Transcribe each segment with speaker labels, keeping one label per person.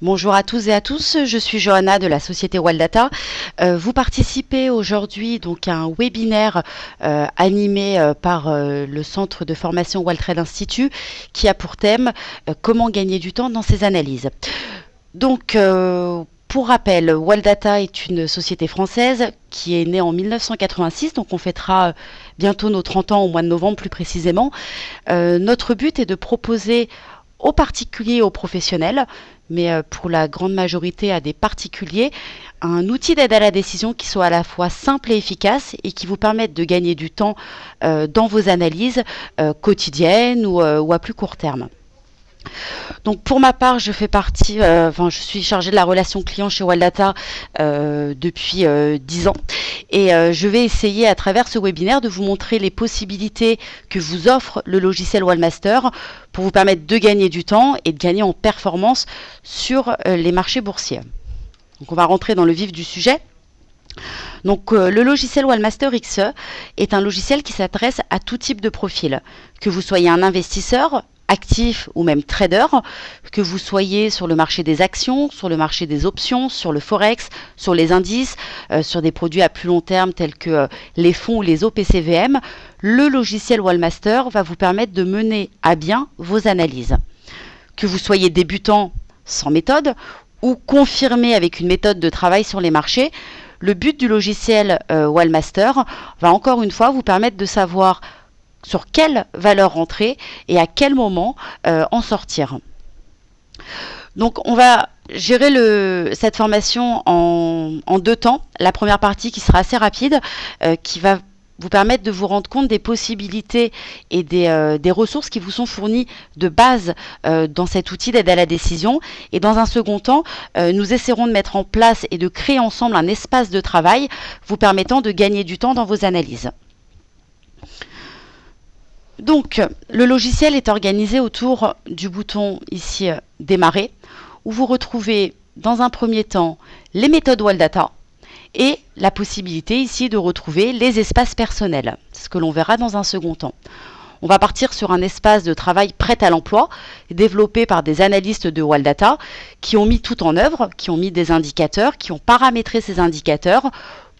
Speaker 1: Bonjour à tous et à tous, je suis Johanna de la société Waldata. Vous participez aujourd'hui donc à un webinaire animé par le centre de formation Waldtrade Institute qui a pour thème comment gagner du temps dans ses analyses. Donc pour rappel, Waldata est une société française qui est née en 1986, donc on fêtera bientôt nos 30 ans au mois de novembre plus précisément. Notre but est de proposer aux particuliers et aux professionnels, mais pour la grande majorité à des particuliers, un outil d'aide à la décision qui soit à la fois simple et efficace et qui vous permette de gagner du temps dans vos analyses quotidiennes ou à plus court terme. Donc pour ma part, je fais partie, je suis chargée de la relation client chez Waldata depuis 10 ans et je vais essayer à travers ce webinaire de vous montrer les possibilités que vous offre le logiciel Waldmaster pour vous permettre de gagner du temps et de gagner en performance sur les marchés boursiers. Donc on va rentrer dans le vif du sujet. Donc le logiciel Waldmaster XE est un logiciel qui s'adresse à tout type de profil, que vous soyez un investisseur, actif ou même trader, que vous soyez sur le marché des actions, sur le marché des options, sur le forex, sur les indices, sur des produits à plus long terme tels que les fonds ou les OPCVM, le logiciel Waldmaster va vous permettre de mener à bien vos analyses. Que vous soyez débutant sans méthode ou confirmé avec une méthode de travail sur les marchés, le but du logiciel Waldmaster va encore une fois vous permettre de savoir sur quelle valeur rentrer et à quel moment en sortir. Donc on va gérer cette formation en deux temps. La première partie qui sera assez rapide, qui va vous permettre de vous rendre compte des possibilités et des ressources qui vous sont fournies de base dans cet outil d'aide à la décision. Et dans un second temps, nous essaierons de mettre en place et de créer ensemble un espace de travail vous permettant de gagner du temps dans vos analyses. Donc, le logiciel est organisé autour du bouton ici Démarrer, où vous retrouvez dans un premier temps les méthodes Waldata et la possibilité ici de retrouver les espaces personnels, ce que l'on verra dans un second temps. On va partir sur un espace de travail prêt à l'emploi, développé par des analystes de Waldata qui ont mis tout en œuvre, qui ont mis des indicateurs, qui ont paramétré ces indicateurs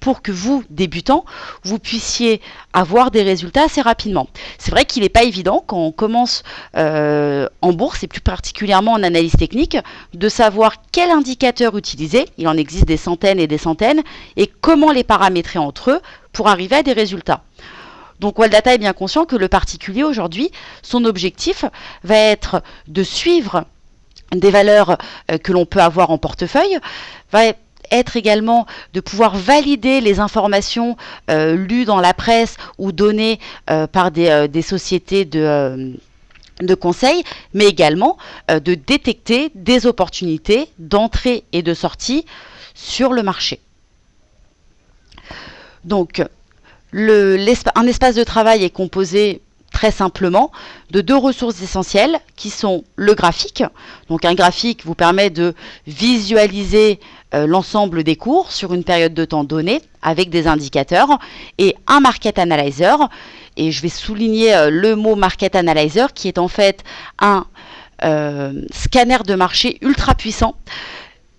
Speaker 1: pour que vous, débutants, vous puissiez avoir des résultats assez rapidement. C'est vrai qu'il n'est pas évident quand on commence en bourse, et plus particulièrement en analyse technique, de savoir quel indicateur utiliser, il en existe des centaines, et comment les paramétrer entre eux pour arriver à des résultats. Donc Waldata est bien conscient que le particulier aujourd'hui, son objectif va être de suivre des valeurs que l'on peut avoir en portefeuille, va être également de pouvoir valider les informations lues dans la presse ou données par des sociétés de conseil, mais également de détecter des opportunités d'entrée et de sortie sur le marché. Donc, un espace de travail est composé très simplement de deux ressources essentielles qui sont le graphique. Donc un graphique vous permet de visualiser l'ensemble des cours sur une période de temps donnée avec des indicateurs, et un market analyzer, et je vais souligner le mot market analyzer qui est en fait un scanner de marché ultra puissant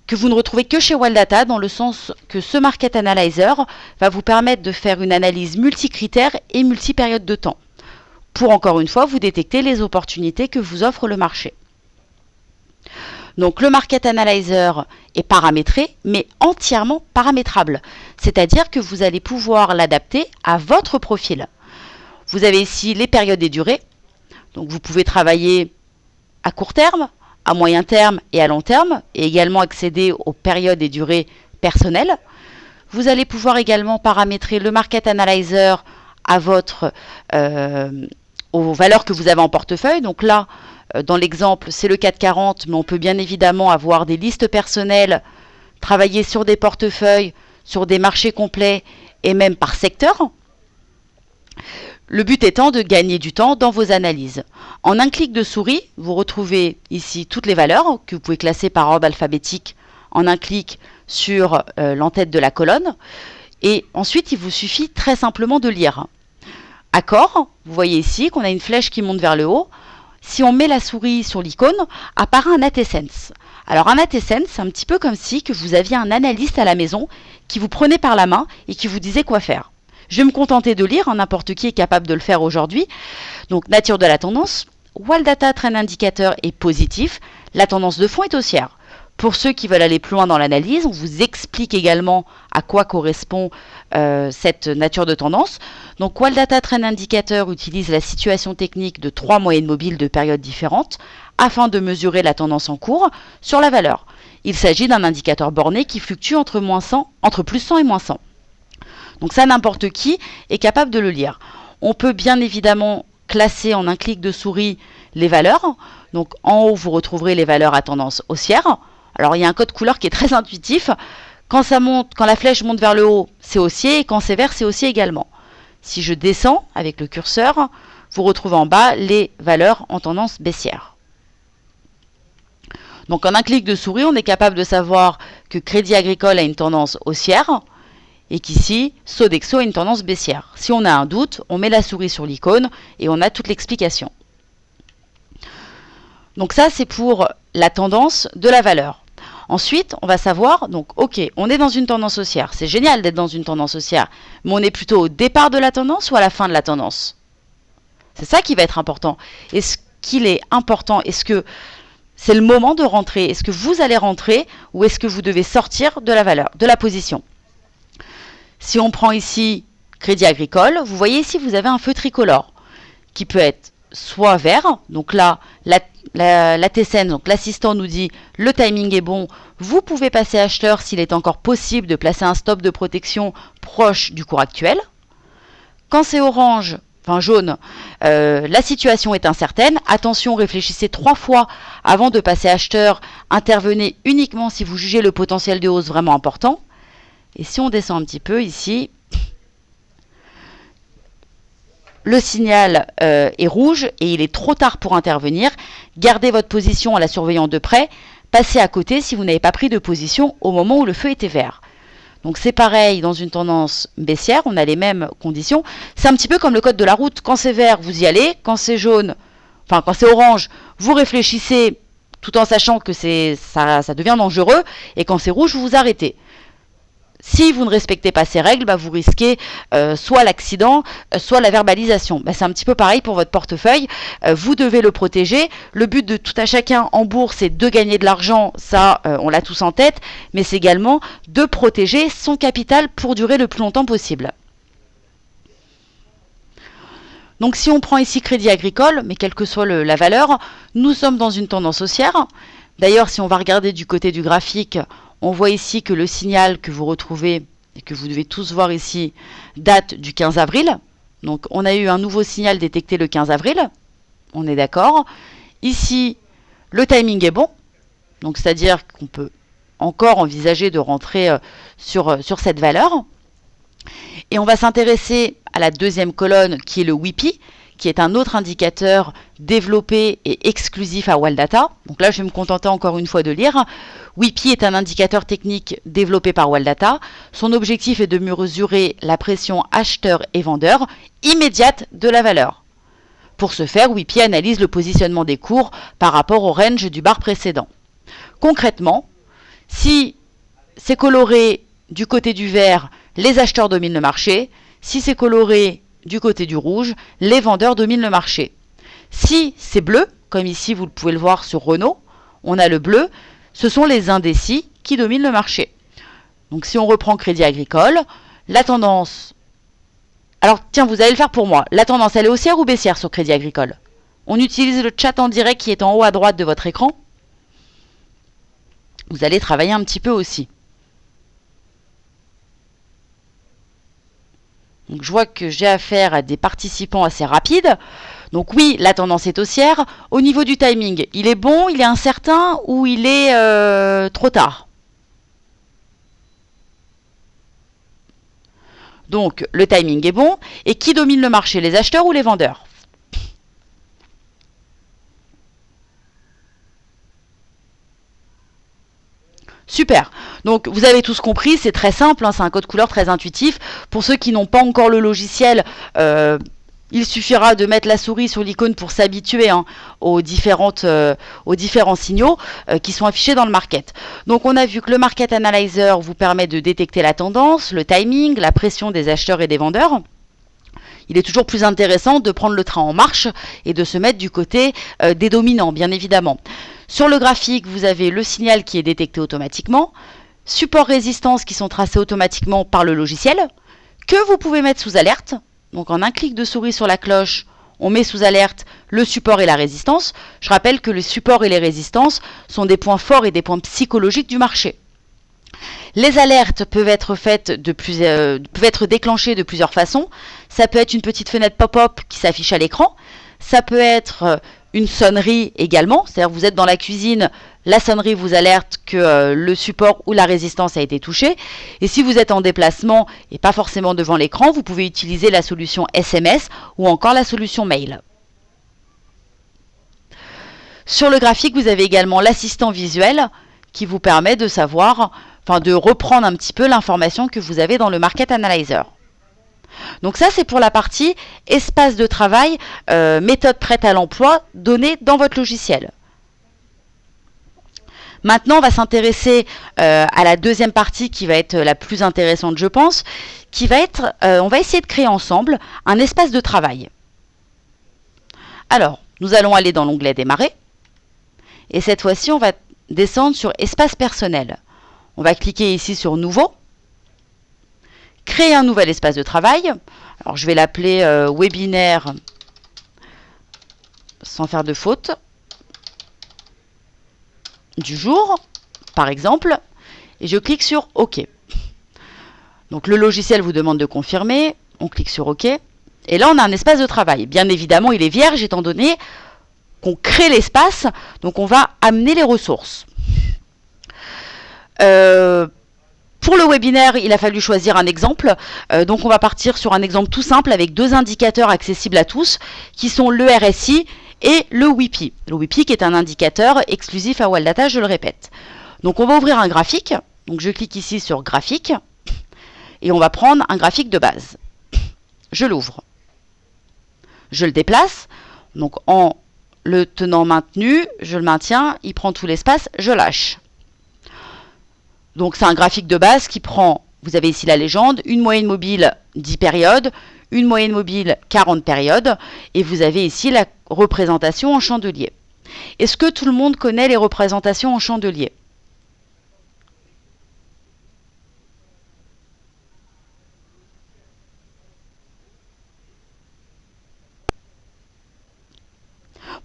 Speaker 1: que vous ne retrouvez que chez Waldata, dans le sens que ce market analyzer va vous permettre de faire une analyse multicritères et multipériode de temps, pour encore une fois vous détecter les opportunités que vous offre le marché. Donc le Market Analyzer est paramétré, mais entièrement paramétrable. C'est-à-dire que vous allez pouvoir l'adapter à votre profil. Vous avez ici les périodes et durées. Donc vous pouvez travailler à court terme, à moyen terme et à long terme, et également accéder aux périodes et durées personnelles. Vous allez pouvoir également paramétrer le Market Analyzer à aux valeurs que vous avez en portefeuille. Donc là, dans l'exemple, c'est le CAC 40, mais on peut bien évidemment avoir des listes personnelles, travailler sur des portefeuilles, sur des marchés complets et même par secteur. Le but étant de gagner du temps dans vos analyses. En un clic de souris, vous retrouvez ici toutes les valeurs que vous pouvez classer par ordre alphabétique en un clic sur l'entête de la colonne. Et ensuite, il vous suffit très simplement de lire. Accord, vous voyez ici qu'on a une flèche qui monte vers le haut. si on met la souris sur l'icône, apparaît un ATSense. Alors un ATSense, c'est un petit peu comme si que vous aviez un analyste à la maison qui vous prenait par la main et qui vous disait quoi faire. Je vais me contenter de lire, n'importe qui est capable de le faire aujourd'hui. Donc, nature de la tendance. WALDATA Trend Indicator est positif. La tendance de fond est haussière. Pour ceux qui veulent aller plus loin dans l'analyse, on vous explique également à quoi correspond cette nature de tendance. Donc, WALDATA Trend Indicator utilise la situation technique de 3 moyennes mobiles de périodes différentes afin de mesurer la tendance en cours sur la valeur. Il s'agit d'un indicateur borné qui fluctue entre plus 100 et moins 100. Donc ça, n'importe qui est capable de le lire. On peut bien évidemment classer en un clic de souris les valeurs. Donc en haut, vous retrouverez les valeurs à tendance haussière. Alors il y a un code couleur qui est très intuitif. Quand la flèche monte vers le haut, c'est haussier, et quand c'est vert, c'est haussier également. Si je descends avec le curseur, vous retrouvez en bas les valeurs en tendance baissière. Donc en un clic de souris, on est capable de savoir que Crédit Agricole a une tendance haussière, et qu'ici, Sodexo a une tendance baissière. Si on a un doute, on met la souris sur l'icône et on a toute l'explication. Donc ça, c'est pour la tendance de la valeur. Ensuite, on va savoir, donc ok, on est dans une tendance haussière. C'est génial d'être dans une tendance haussière, mais on est plutôt au départ de la tendance ou à la fin de la tendance? C'est ça qui va être important. Est-ce qu'il est important? Est-ce que c'est le moment de rentrer? Est-ce que vous allez rentrer ou est-ce que vous devez sortir de la valeur, de la position? Si on prend ici Crédit Agricole, vous voyez ici vous avez un feu tricolore qui peut être soit vert, donc là l'ATSense, donc l'assistant nous dit le timing est bon, vous pouvez passer acheteur s'il est encore possible de placer un stop de protection proche du cours actuel. Quand c'est orange, enfin jaune, la situation est incertaine, attention, réfléchissez 3 fois avant de passer acheteur, intervenez uniquement si vous jugez le potentiel de hausse vraiment important. Et si on descend un petit peu ici, le signal est rouge et il est trop tard pour intervenir. Gardez votre position en la surveillant de près. Passez à côté si vous n'avez pas pris de position au moment où le feu était vert. Donc c'est pareil dans une tendance baissière, on a les mêmes conditions. C'est un petit peu comme le code de la route. Quand c'est vert, vous y allez. Quand c'est jaune, enfin quand c'est orange, vous réfléchissez tout en sachant que ça devient dangereux. Et quand c'est rouge, vous vous arrêtez. Si vous ne respectez pas ces règles, vous risquez soit l'accident, soit la verbalisation. C'est un petit peu pareil pour votre portefeuille. Vous devez le protéger. Le but de tout à chacun en bourse, c'est de gagner de l'argent. Ça, on l'a tous en tête. Mais c'est également de protéger son capital pour durer le plus longtemps possible. Donc si on prend ici Crédit Agricole, mais quelle que soit la valeur, nous sommes dans une tendance haussière. D'ailleurs, si on va regarder du côté du graphique, on voit ici que le signal que vous retrouvez et que vous devez tous voir ici date du 15 avril. Donc on a eu un nouveau signal détecté le 15 avril. On est d'accord. Ici, le timing est bon. Donc c'est-à-dire qu'on peut encore envisager de rentrer sur cette valeur. Et on va s'intéresser à la deuxième colonne qui est le WIPI, qui est un autre indicateur développé et exclusif à WALDATA. Donc là, je vais me contenter encore une fois de lire. WIPI est un indicateur technique développé par WALDATA. Son objectif est de mesurer la pression acheteur et vendeur immédiate de la valeur. Pour ce faire, WIPI analyse le positionnement des cours par rapport au range du bar précédent. Concrètement, si c'est coloré du côté du vert, les acheteurs dominent le marché. Si c'est coloré du côté du rouge, les vendeurs dominent le marché. Si c'est bleu, comme ici vous pouvez le voir sur Renault, on a le bleu, ce sont les indécis qui dominent le marché. Donc si on reprend Crédit Agricole, la tendance... Alors tiens, vous allez le faire pour moi. La tendance, elle est haussière ou baissière sur Crédit Agricole? On utilise le chat en direct qui est en haut à droite de votre écran. Vous allez travailler un petit peu aussi. Donc je vois que j'ai affaire à des participants assez rapides. Donc oui, la tendance est haussière. Au niveau du timing, il est bon, il est incertain ou il est trop tard? Donc le timing est bon. Et qui domine le marché, les acheteurs ou les vendeurs? Super. Donc vous avez tous compris, c'est très simple, c'est un code couleur très intuitif. Pour ceux qui n'ont pas encore le logiciel, Il suffira de mettre la souris sur l'icône pour s'habituer aux différents signaux qui sont affichés dans le market. Donc on a vu que le Market Analyzer vous permet de détecter la tendance, le timing, la pression des acheteurs et des vendeurs. Il est toujours plus intéressant de prendre le train en marche et de se mettre du côté des dominants, bien évidemment. Sur le graphique, vous avez le signal qui est détecté automatiquement, support-résistance qui sont tracés automatiquement par le logiciel, que vous pouvez mettre sous alerte. Donc en un clic de souris sur la cloche, on met sous alerte le support et la résistance. Je rappelle que le support et les résistances sont des points forts et des points psychologiques du marché. Les alertes peuvent être déclenchées de plusieurs façons. Ça peut être une petite fenêtre pop-up qui s'affiche à l'écran. Ça peut être une sonnerie également, c'est-à-dire vous êtes dans la cuisine, la sonnerie vous alerte que le support ou la résistance a été touché. Et si vous êtes en déplacement et pas forcément devant l'écran, vous pouvez utiliser la solution SMS ou encore la solution mail. Sur le graphique, vous avez également l'assistant visuel qui vous permet de savoir, de reprendre un petit peu l'information que vous avez dans le Market Analyzer. Donc ça, c'est pour la partie espace de travail, méthode prête à l'emploi, donnée dans votre logiciel. Maintenant, on va s'intéresser à la deuxième partie qui va être la plus intéressante, je pense, qui va être, on va essayer de créer ensemble un espace de travail. Alors, nous allons aller dans l'onglet Démarrer, et cette fois-ci, on va descendre sur Espace personnel. On va cliquer ici sur Nouveau, créer un nouvel espace de travail. Alors, je vais l'appeler webinaire sans faire de faute du jour, par exemple, et je clique sur OK. Donc, le logiciel vous demande de confirmer. On clique sur OK. Et là, on a un espace de travail. Bien évidemment, il est vierge étant donné qu'on crée l'espace. Donc, on va amener les ressources. Pour le webinaire, il a fallu choisir un exemple. Donc, on va partir sur un exemple tout simple avec deux indicateurs accessibles à tous, qui sont le RSI et le WIPI. Le WIPI qui est un indicateur exclusif à Waldata, je le répète. Donc, on va ouvrir un graphique. Donc, je clique ici sur Graphique. Et on va prendre un graphique de base. Je l'ouvre. Je le déplace. Donc, en le tenant maintenu, je le maintiens. Il prend tout l'espace. Je lâche. Donc, c'est un graphique de base qui prend, vous avez ici la légende, une moyenne mobile 10 périodes, une moyenne mobile 40 périodes, et vous avez ici la représentation en chandelier. Est-ce que tout le monde connaît les représentations en chandelier ?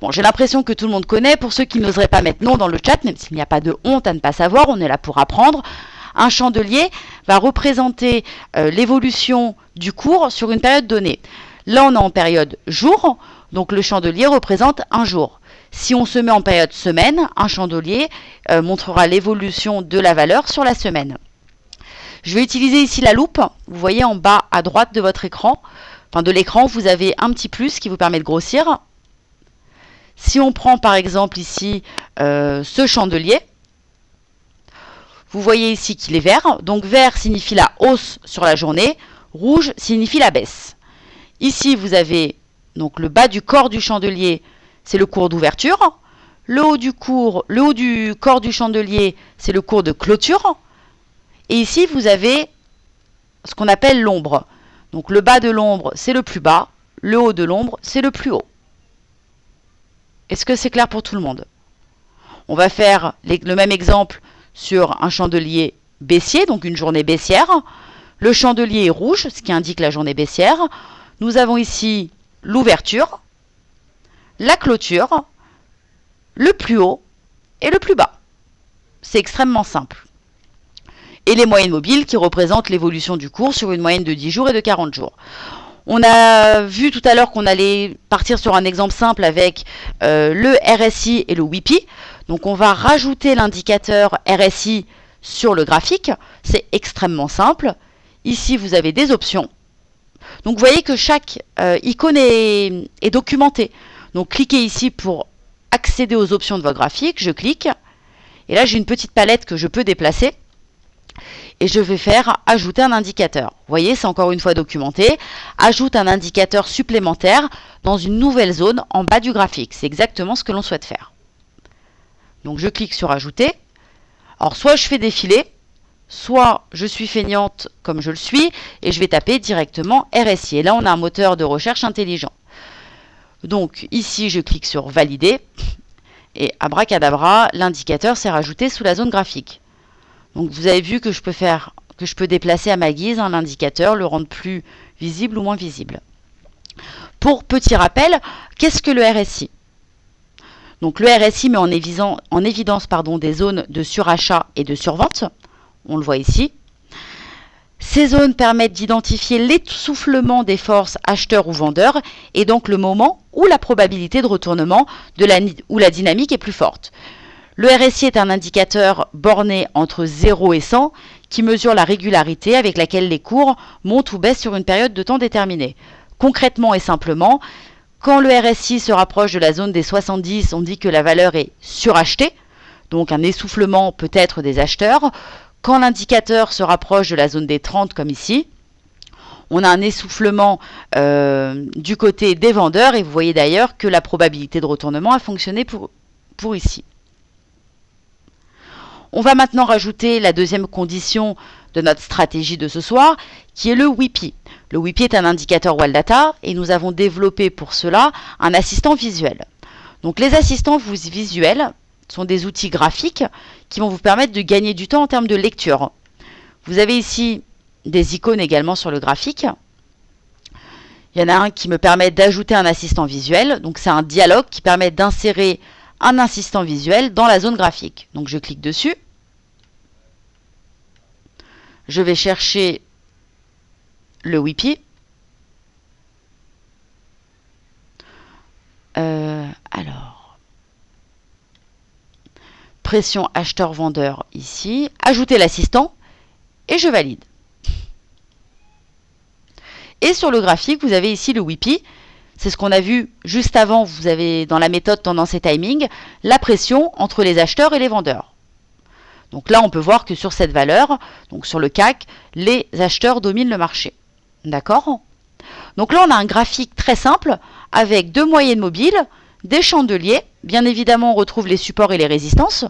Speaker 1: Bon, j'ai l'impression que tout le monde connaît. Pour ceux qui n'oseraient pas mettre non dans le chat, même s'il n'y a pas de honte à ne pas savoir, on est là pour apprendre. Un chandelier va représenter l'évolution du cours sur une période donnée. Là, on est en période jour, donc le chandelier représente un jour. Si on se met en période semaine, un chandelier montrera l'évolution de la valeur sur la semaine. Je vais utiliser ici la loupe. Vous voyez en bas à droite de votre écran, de l'écran, vous avez un petit plus qui vous permet de grossir. Si on prend par exemple ici ce chandelier, vous voyez ici qu'il est vert. Donc vert signifie la hausse sur la journée, rouge signifie la baisse. Ici vous avez donc le bas du corps du chandelier, c'est le cours d'ouverture. Le haut du corps du chandelier, c'est le cours de clôture. Et ici vous avez ce qu'on appelle l'ombre. Donc le bas de l'ombre, c'est le plus bas. Le haut de l'ombre, c'est le plus haut. Est-ce que c'est clair pour tout le monde? On va faire le même exemple sur un chandelier baissier, donc une journée baissière. Le chandelier est rouge, ce qui indique la journée baissière. Nous avons ici l'ouverture, la clôture, le plus haut et le plus bas. C'est extrêmement simple. Et les moyennes mobiles qui représentent l'évolution du cours sur une moyenne de 10 jours et de 40 jours. On a vu tout à l'heure qu'on allait partir sur un exemple simple avec le RSI et le WIPI. Donc on va rajouter l'indicateur RSI sur le graphique. C'est extrêmement simple. Ici, vous avez des options. Donc vous voyez que chaque icône est documentée. Donc cliquez ici pour accéder aux options de votre graphique. Je clique. Et là, j'ai une petite palette que je peux déplacer. et je vais faire ajouter un indicateur. Vous voyez, c'est encore une fois documenté. Ajoute un indicateur supplémentaire dans une nouvelle zone en bas du graphique. C'est exactement ce que l'on souhaite faire. Donc je clique sur ajouter. Alors soit je fais défiler, soit je suis feignante comme je le suis et je vais taper directement RSI. Et là on a un moteur de recherche intelligent. Donc ici je clique sur valider et abracadabra, l'indicateur s'est rajouté sous la zone graphique. Donc vous avez vu que je peux déplacer à ma guise l'indicateur, le rendre plus visible ou moins visible. Pour petit rappel, qu'est-ce que le RSI? Donc le RSI met en évidence des zones de surachat et de survente. On le voit ici. Ces zones permettent d'identifier l'essoufflement des forces acheteurs ou vendeurs et donc le moment où la probabilité de retournement où la dynamique est plus forte. Le RSI est un indicateur borné entre 0 et 100 qui mesure la régularité avec laquelle les cours montent ou baissent sur une période de temps déterminée. Concrètement et simplement, quand le RSI se rapproche de la zone des 70, on dit que la valeur est surachetée, donc un essoufflement peut-être des acheteurs. Quand l'indicateur se rapproche de la zone des 30, comme ici, on a un essoufflement du côté des vendeurs, et vous voyez d'ailleurs que la probabilité de retournement a fonctionné pour ici. On va maintenant rajouter la deuxième condition de notre stratégie de ce soir, qui est le WIPI. Le WIPI est un indicateur Waldata et nous avons développé pour cela un assistant visuel. Donc les assistants visuels sont des outils graphiques qui vont vous permettre de gagner du temps en termes de lecture. Vous avez ici des icônes également sur le graphique. Il y en a un qui me permet d'ajouter un assistant visuel. Donc c'est un dialogue qui permet d'insérer un assistant visuel dans la zone graphique. Donc je clique dessus. Je vais chercher le WIPI. Alors, pression acheteur-vendeur ici. Ajouter l'assistant et je valide. Et sur le graphique, vous avez ici le WIPI. C'est ce qu'on a vu juste avant, vous avez dans la méthode tendance et timing, la pression entre les acheteurs et les vendeurs. Donc là, on peut voir que sur cette valeur, donc sur le CAC, les acheteurs dominent le marché. D'accord? Donc là, on a un graphique très simple avec deux moyennes mobiles, des chandeliers. Bien évidemment, on retrouve les supports et les résistances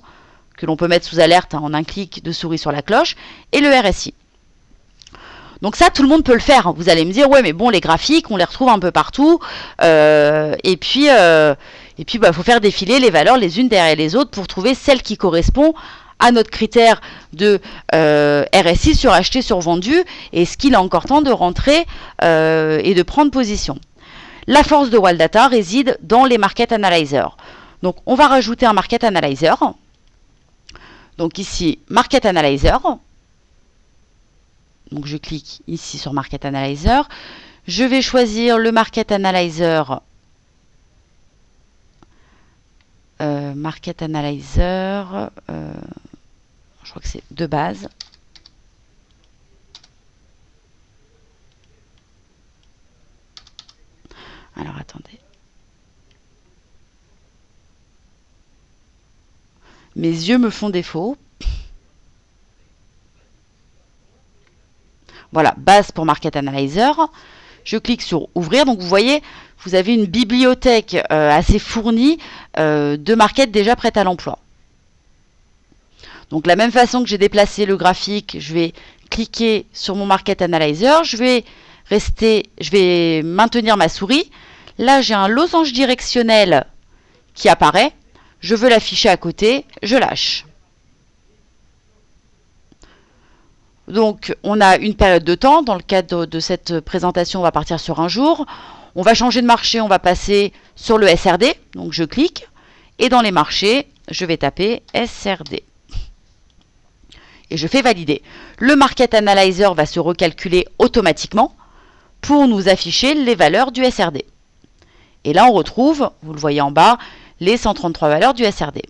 Speaker 1: que l'on peut mettre sous alerte en un clic de souris sur la cloche et le RSI. Donc ça, tout le monde peut le faire. Vous allez me dire, ouais, mais bon, les graphiques, on les retrouve un peu partout. Et puis, faut faire défiler les valeurs les unes derrière les autres pour trouver celle qui correspond à notre critère de RSI suracheté, survendu. Et est-ce qu'il est encore temps de rentrer et de prendre position? La force de Waldata réside dans les Market Analyzers. Donc, on va rajouter un Market Analyzer. Donc ici, Market Analyzer. Donc je clique ici sur Market Analyzer. Je vais choisir le Market Analyzer. Market Analyzer. Je crois que c'est de base. Alors attendez. Mes yeux me font défaut. Voilà, base pour Market Analyzer. Je clique sur ouvrir. Donc vous voyez, vous avez une bibliothèque assez fournie de market déjà prête à l'emploi. Donc de la même façon que j'ai déplacé le graphique, je vais cliquer sur mon Market Analyzer. Je vais maintenir ma souris. Là, j'ai un losange directionnel qui apparaît. Je veux l'afficher à côté. Je lâche. Donc, on a une période de temps. Dans le cadre de cette présentation, on va partir sur un jour. On va changer de marché, on va passer sur le SRD. Donc, je clique. Et dans les marchés, je vais taper SRD. Et je fais valider. Le Market Analyzer va se recalculer automatiquement pour nous afficher les valeurs du SRD. Et là, on retrouve, vous le voyez en bas, les 133 valeurs du SRD.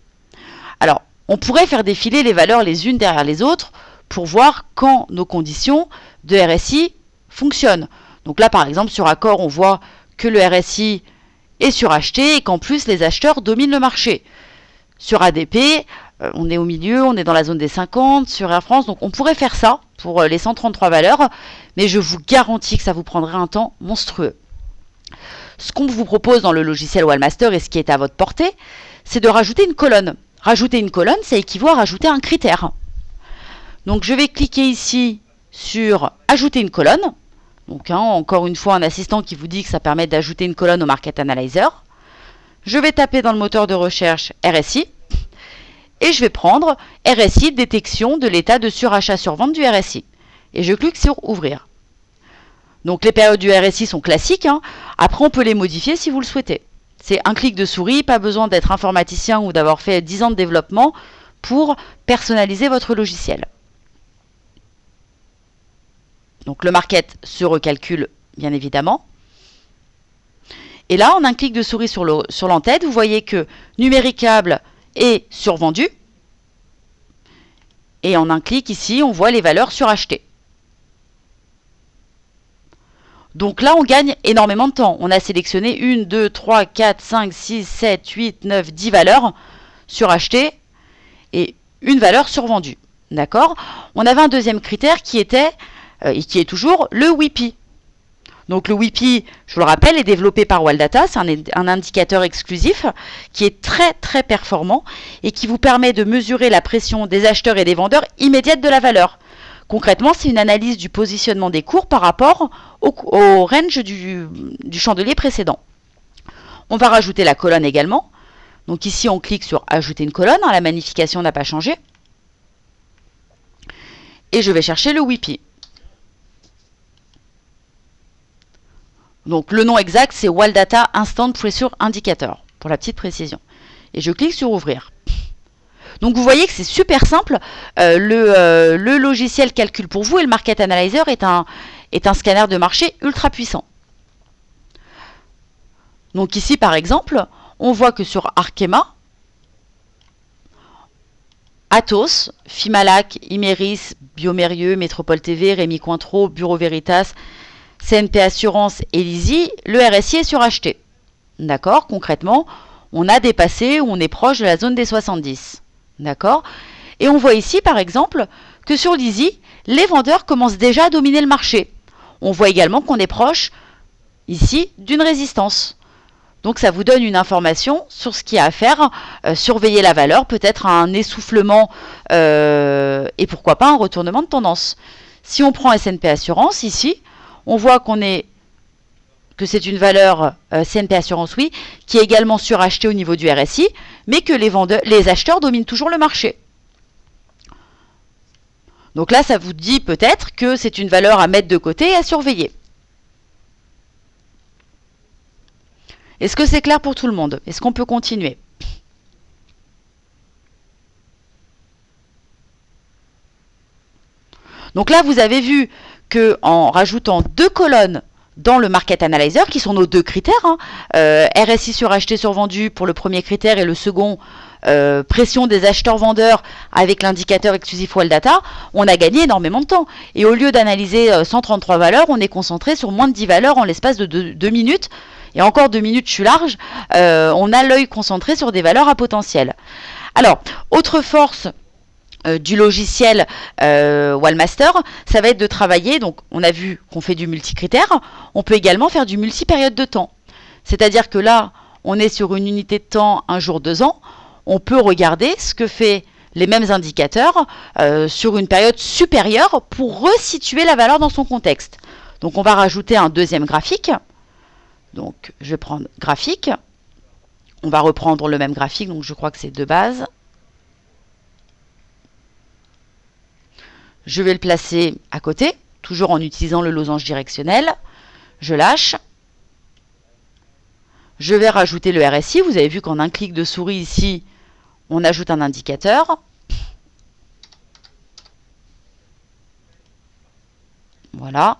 Speaker 1: Alors, on pourrait faire défiler les valeurs les unes derrière les autres pour voir quand nos conditions de RSI fonctionnent. Donc là, par exemple, sur Accor, on voit que le RSI est suracheté et qu'en plus, les acheteurs dominent le marché. Sur ADP, On est au milieu, on est dans la zone des 50 sur Air France, donc on pourrait faire ça pour les 133 valeurs, mais je vous garantis que ça vous prendrait un temps monstrueux. Ce qu'on vous propose dans le logiciel Wallmaster et ce qui est à votre portée, c'est de rajouter une colonne. Rajouter une colonne, ça équivaut à rajouter un critère. Donc je vais cliquer ici sur ajouter une colonne. Donc encore une fois un assistant qui vous dit que ça permet d'ajouter une colonne au Market Analyzer. Je vais taper dans le moteur de recherche RSI et je vais prendre RSI détection de l'état de surachat-survente du RSI. Et je clique sur ouvrir. Donc les périodes du RSI sont classiques. Après on peut les modifier si vous le souhaitez. C'est un clic de souris, pas besoin d'être informaticien ou d'avoir fait 10 ans de développement pour personnaliser votre logiciel. Donc le market se recalcule bien évidemment. Et là, en un clic de souris sur l'entête, vous voyez que numéricable est survendu. Et en un clic ici, on voit les valeurs surachetées. Donc là, on gagne énormément de temps. On a sélectionné 1, 2, 3, 4, 5, 6, 7, 8, 9, 10 valeurs surachetées et une valeur survendue. D'accord ? On avait un deuxième critère qui était, et qui est toujours, le WIPI. Donc le WIPI, je vous le rappelle, est développé par Walldata. C'est un indicateur exclusif qui est très très performant et qui vous permet de mesurer la pression des acheteurs et des vendeurs immédiate de la valeur. Concrètement, c'est une analyse du positionnement des cours par rapport au range du chandelier précédent. On va rajouter la colonne également. Donc ici, on clique sur ajouter une colonne. La magnification n'a pas changé. Et je vais chercher le WIPI. Donc le nom exact, c'est Walldata Instant Pressure Indicator, pour la petite précision. Et je clique sur ouvrir. Donc vous voyez que c'est super simple. Le logiciel calcule pour vous et le Market Analyzer est un scanner de marché ultra puissant. Donc ici par exemple, on voit que sur Arkema, Atos, Fimalac, Imeris, Biomérieux, Métropole TV, Rémi Cointreau, Bureau Veritas, CNP Assurance et Lizzie, le RSI est suracheté. D'accord ? Concrètement, on a dépassé ou on est proche de la zone des 70. D'accord ? Et on voit ici, par exemple, que sur Lizzie, les vendeurs commencent déjà à dominer le marché. On voit également qu'on est proche, ici, d'une résistance. Donc ça vous donne une information sur ce qu'il y a à faire, surveiller la valeur, peut-être un essoufflement et pourquoi pas un retournement de tendance. Si on prend SNP Assurance, ici, on voit que c'est une valeur CNP Assurance, oui, qui est également surachetée au niveau du RSI, mais que les acheteurs dominent toujours le marché. Donc là, ça vous dit peut-être que c'est une valeur à mettre de côté et à surveiller. Est-ce que c'est clair pour tout le monde? Est-ce qu'on peut continuer? Donc là, vous avez vu qu'en rajoutant deux colonnes dans le Market Analyzer, qui sont nos deux critères, RSI suracheté survendu pour le premier critère et le second, pression des acheteurs-vendeurs avec l'indicateur exclusif Walldata, on a gagné énormément de temps. Et au lieu d'analyser 133 valeurs, on est concentré sur moins de 10 valeurs en l'espace de 2 minutes. Et encore 2 minutes, je suis large, on a l'œil concentré sur des valeurs à potentiel. Alors, autre force du logiciel Wallmaster, ça va être de travailler, donc on a vu qu'on fait du multicritère, on peut également faire du multi-période de temps. C'est-à-dire que là, on est sur une unité de temps 1 jour 2 ans, on peut regarder ce que fait les mêmes indicateurs sur une période supérieure pour resituer la valeur dans son contexte. Donc on va rajouter un deuxième graphique. Donc je vais prendre graphique, on va reprendre le même graphique, donc je crois que c'est de base. Je vais le placer à côté, toujours en utilisant le losange directionnel. Je lâche. Je vais rajouter le RSI. Vous avez vu qu'en un clic de souris ici, on ajoute un indicateur. Voilà.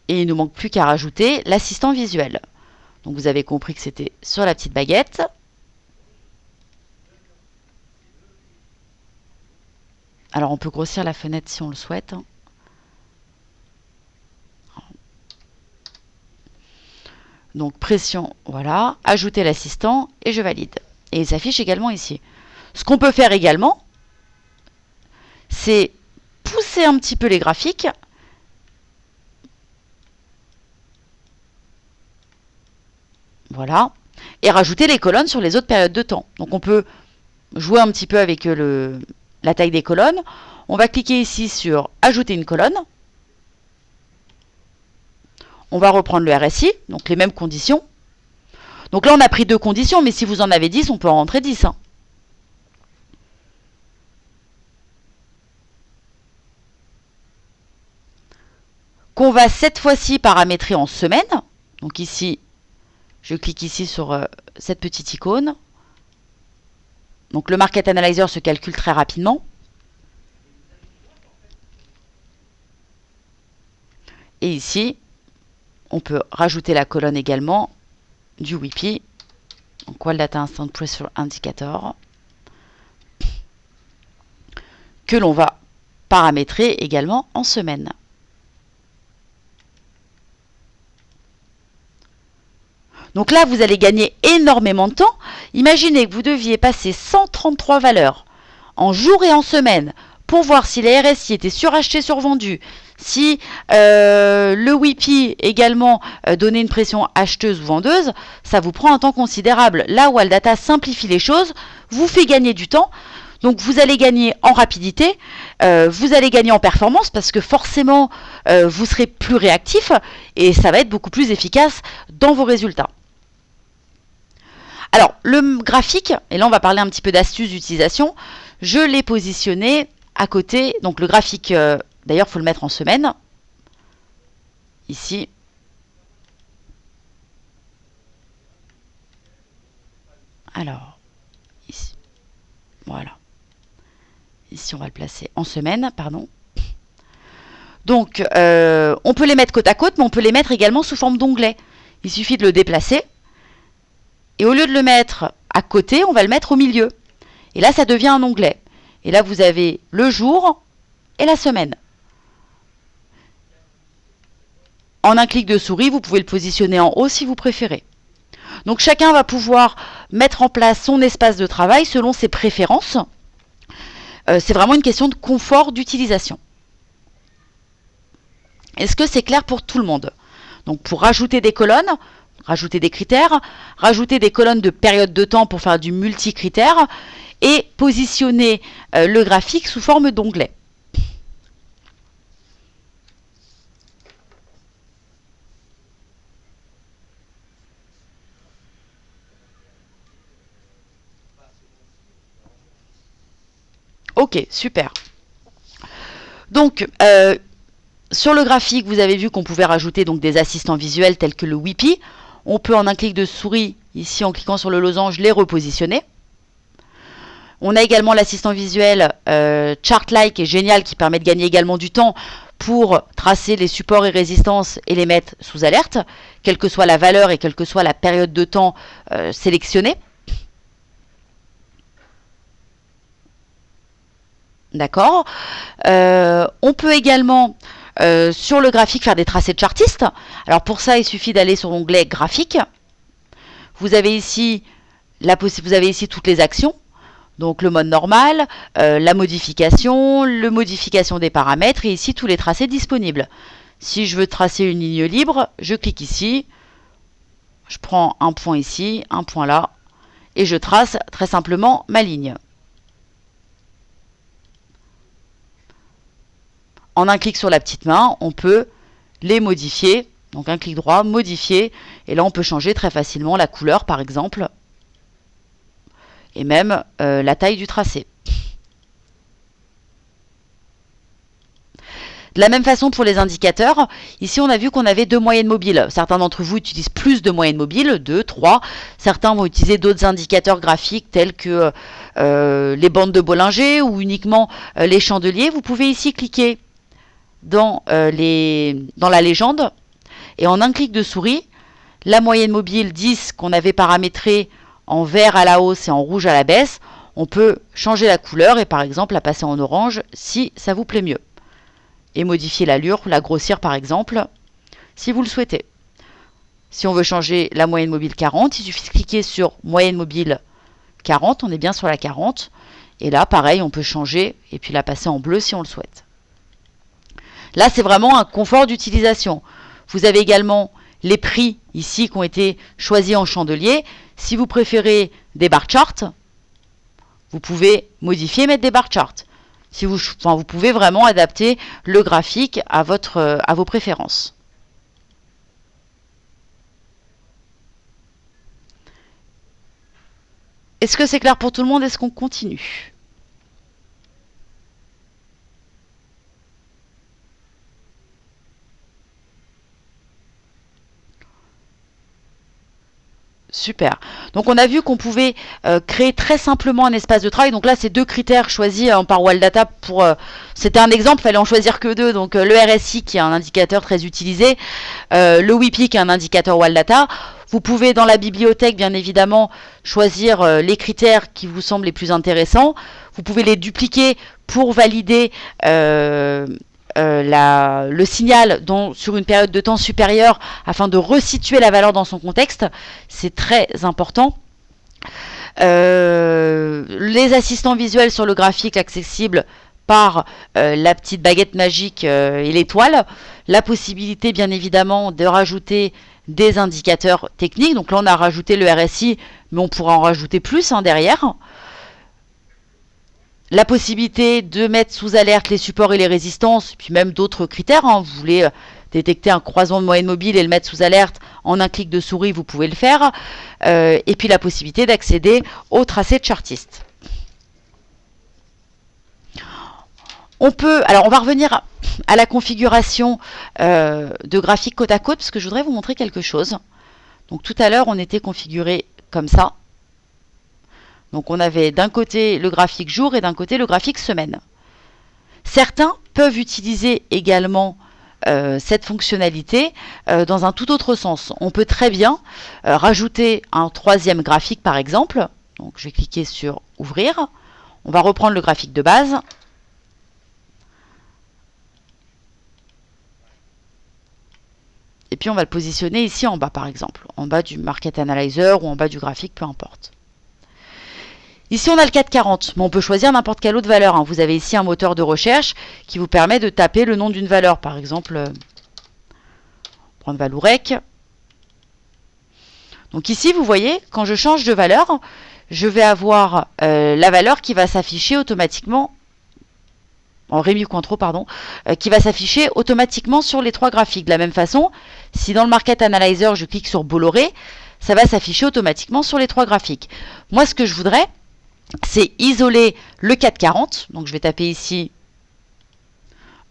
Speaker 1: Et il ne nous manque plus qu'à rajouter l'assistant visuel. Donc vous avez compris que c'était sur la petite baguette. Alors on peut grossir la fenêtre si on le souhaite. Donc pression, voilà, ajouter l'assistant et je valide. Et il s'affiche également ici. Ce qu'on peut faire également, c'est pousser un petit peu les graphiques. Voilà. Et rajouter les colonnes sur les autres périodes de temps. Donc on peut jouer un petit peu avec la taille des colonnes. On va cliquer ici sur ajouter une colonne. On va reprendre le RSI, donc les mêmes conditions. Donc là on a pris 2 conditions, mais si vous en avez 10, on peut en rentrer 10. Hein. Qu'on va cette fois-ci paramétrer en semaine. Donc ici, je clique ici sur cette petite icône. Donc le Market Analyzer se calcule très rapidement. Et ici, on peut rajouter la colonne également du WIPI. Donc Wild Data Instant Pressure Indicator. Que l'on va paramétrer également en semaine. Donc là, vous allez gagner énormément de temps. Imaginez que vous deviez passer 133 valeurs en jour et en semaine pour voir si les RSI étaient surachetés, survendus, si le WIPI également donnait une pression acheteuse ou vendeuse. Ça vous prend un temps considérable. Là, Wild Data simplifie les choses, vous fait gagner du temps. Donc vous allez gagner en rapidité, vous allez gagner en performance parce que forcément vous serez plus réactif et ça va être beaucoup plus efficace dans vos résultats. Alors le graphique, et là on va parler un petit peu d'astuces d'utilisation, je l'ai positionné à côté, donc le graphique, d'ailleurs il faut le mettre en semaine, ici. Alors, ici, voilà. Ici, on va le placer en semaine, pardon. Donc, on peut les mettre côte à côte, mais on peut les mettre également sous forme d'onglet. Il suffit de le déplacer. Et au lieu de le mettre à côté, on va le mettre au milieu. Et là, ça devient un onglet. Et là, vous avez le jour et la semaine. En un clic de souris, vous pouvez le positionner en haut si vous préférez. Donc, chacun va pouvoir mettre en place son espace de travail selon ses préférences. C'est vraiment une question de confort d'utilisation. Est-ce que c'est clair pour tout le monde? Donc pour rajouter des colonnes, rajouter des critères, rajouter des colonnes de période de temps pour faire du multi-critère et positionner le graphique sous forme d'onglet. Ok, super. Donc, sur le graphique, vous avez vu qu'on pouvait rajouter donc des assistants visuels tels que le WIPI. On peut, en un clic de souris, ici en cliquant sur le losange, les repositionner. On a également l'assistant visuel Chartline qui est génial, qui permet de gagner également du temps pour tracer les supports et résistances et les mettre sous alerte, quelle que soit la valeur et quelle que soit la période de temps sélectionnée. D'accord. On peut également, sur le graphique, faire des tracés de chartistes. Alors pour ça, il suffit d'aller sur l'onglet graphique. Vous avez ici toutes les actions. Donc le mode normal, la modification des paramètres et ici tous les tracés disponibles. Si je veux tracer une ligne libre, je clique ici. Je prends un point ici, un point là. Et je trace très simplement ma ligne. En un clic sur la petite main, on peut les modifier. Donc un clic droit, modifier. Et là, on peut changer très facilement la couleur, par exemple. Et même la taille du tracé. De la même façon pour les indicateurs, ici on a vu qu'on avait 2 moyennes mobiles. Certains d'entre vous utilisent plus de moyennes mobiles, 2, 3. Certains vont utiliser d'autres indicateurs graphiques tels que les bandes de Bollinger ou uniquement les chandeliers. Vous pouvez ici cliquer dans la légende et en un clic de souris, la moyenne mobile 10 qu'on avait paramétrée en vert à la hausse et en rouge à la baisse, on peut changer la couleur et par exemple la passer en orange si ça vous plaît mieux. Et modifier l'allure, la grossir par exemple, si vous le souhaitez. Si on veut changer la moyenne mobile 40, il suffit de cliquer sur moyenne mobile 40, on est bien sur la 40. Et là, pareil, on peut changer et puis la passer en bleu si on le souhaite. Là, c'est vraiment un confort d'utilisation. Vous avez également les prix ici qui ont été choisis en chandelier. Si vous préférez des bar charts, vous pouvez modifier et mettre des bar charts. Si vous pouvez vraiment adapter le graphique à vos préférences. Est-ce que c'est clair pour tout le monde? Est-ce qu'on continue? Super. Donc on a vu qu'on pouvait créer très simplement un espace de travail. Donc là, c'est deux critères choisis par Waldata pour. C'était un exemple, il fallait en choisir que deux. Donc le RSI qui est un indicateur très utilisé, le WIPI qui est un indicateur Waldata. Vous pouvez dans la bibliothèque, bien évidemment, choisir les critères qui vous semblent les plus intéressants. Vous pouvez les dupliquer pour valider le signal sur une période de temps supérieure afin de resituer la valeur dans son contexte. C'est très important. Les assistants visuels sur le graphique accessible par la petite baguette magique et l'étoile. La possibilité, bien évidemment, de rajouter des indicateurs techniques. Donc là, on a rajouté le RSI, mais on pourra en rajouter plus derrière. La possibilité de mettre sous alerte les supports et les résistances, puis même d'autres critères. Vous voulez détecter un croisement de moyenne mobile et le mettre sous alerte en un clic de souris, vous pouvez le faire. Et puis la possibilité d'accéder au tracé de chartiste. On va revenir à la configuration de graphique côte à côte, parce que je voudrais vous montrer quelque chose. Donc tout à l'heure, on était configuré comme ça. Donc on avait d'un côté le graphique jour et d'un côté le graphique semaine. Certains peuvent utiliser également cette fonctionnalité dans un tout autre sens. On peut très bien rajouter un troisième graphique par exemple. Donc je vais cliquer sur ouvrir. On va reprendre le graphique de base. Et puis on va le positionner ici en bas par exemple. En bas du Market Analyzer ou en bas du graphique, peu importe. Ici, on a le 440, mais on peut choisir n'importe quelle autre valeur. Vous avez ici un moteur de recherche qui vous permet de taper le nom d'une valeur. Par exemple, prendre Valourec. Donc ici, vous voyez, quand je change de valeur, je vais avoir la valeur qui va s'afficher automatiquement, en Rémi Cointreau, pardon, qui va s'afficher automatiquement sur les trois graphiques. De la même façon, si dans le Market Analyzer, je clique sur Bolloré, ça va s'afficher automatiquement sur les trois graphiques. Moi, ce que je voudrais, c'est isoler le 440. Donc je vais taper ici,